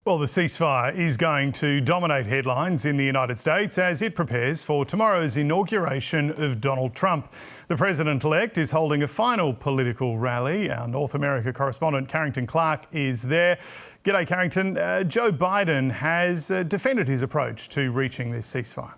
Well, the ceasefire is going to dominate headlines in the United States as it prepares for tomorrow's inauguration of Donald Trump. The president-elect is holding a final political rally. Our North America correspondent Carrington Clark is there. G'day, Carrington. Joe Biden has defended his approach to reaching this ceasefire.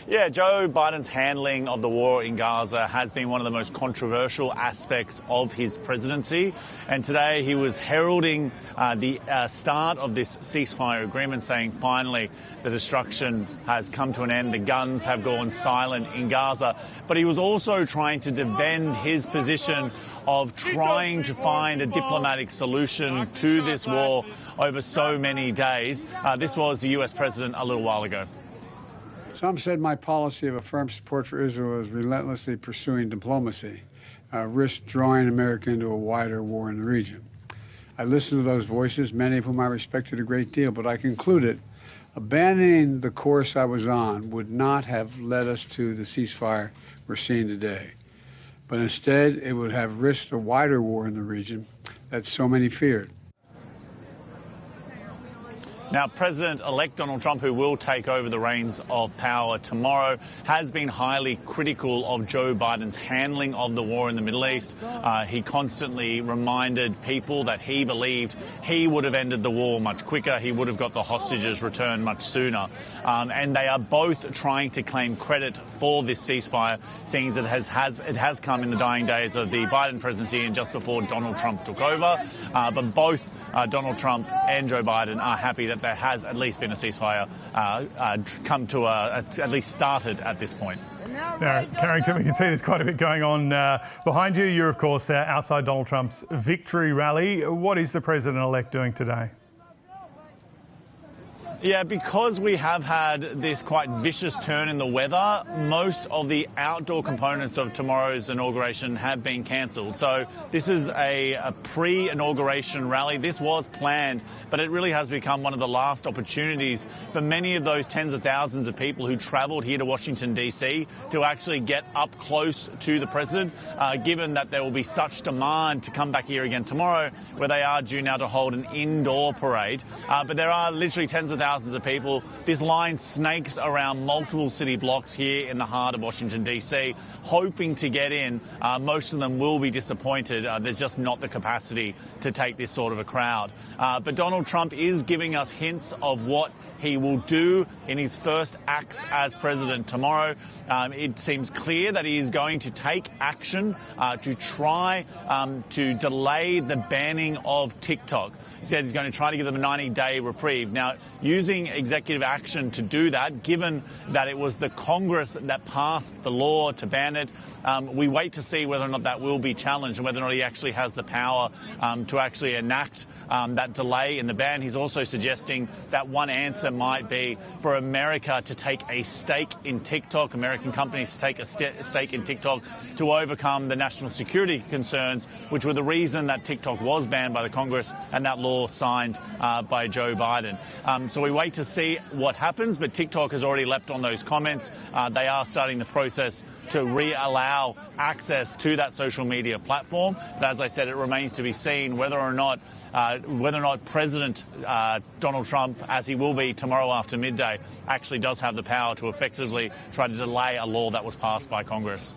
Yeah, Joe Biden's handling of the war in Gaza has been one of the most controversial aspects of his presidency. And today he was heralding the start of this ceasefire agreement, saying finally the destruction has come to an end. The guns have gone silent in Gaza. But he was also trying to defend his position of trying to find a diplomatic solution to this war over so many days. This was the US president a little while ago. Some said my policy of a firm support for Israel was relentlessly pursuing diplomacy, risked drawing America into a wider war in the region. I listened to those voices, many of whom I respected a great deal, but I concluded abandoning the course I was on would not have led us to the ceasefire we're seeing today. But instead, it would have risked a wider war in the region that so many feared. Now, President-elect Donald Trump, who will take over the reins of power tomorrow, has been highly critical of Joe Biden's handling of the war in the Middle East. He constantly reminded people that he believed he would have ended the war much quicker. He would have got the hostages returned much sooner. And they are both trying to claim credit for this ceasefire, seeing as it has come in the dying days of the Biden presidency and just before Donald Trump took over. But both Donald Trump and Joe Biden are happy that there has at least been a ceasefire come to at least started at this point. Now, Carrington, we can see there's quite a bit going on behind you. You're, of course, outside Donald Trump's victory rally. What is the president-elect doing today? Yeah, because we have had this quite vicious turn in the weather, most of the outdoor components of tomorrow's inauguration have been cancelled. So this is a pre-inauguration rally. This was planned, but it really has become one of the last opportunities for many of those tens of thousands of people who travelled here to Washington, DC to actually get up close to the president, given that there will be such demand to come back here again tomorrow, where they are due now to hold an indoor parade. But there are literally tens of thousands of people. This line snakes around multiple city blocks here in the heart of Washington, DC, hoping to get in. Most of them will be disappointed. There's just not the capacity to take this sort of a crowd. But Donald Trump is giving us hints of what he will do in his first acts as president tomorrow. It seems clear that he is going to take action to try to delay the banning of TikTok. He said he's going to try to give them a 90-day reprieve. Now, using executive action to do that, given that it was the Congress that passed the law to ban it, we wait to see whether or not that will be challenged and whether or not he actually has the power to actually enact that delay in the ban. He's also suggesting that one answer might be for America to take a stake in TikTok, American companies to take a stake in TikTok to overcome the national security concerns, which were the reason that TikTok was banned by the Congress and that law signed by Joe Biden. So we wait to see what happens, but TikTok has already leapt on those comments. They are starting the process to re-allow access to that social media platform. But as I said, it remains to be seen whether or not President Donald Trump, as he will be tomorrow after midday, actually does have the power to effectively try to delay a law that was passed by Congress.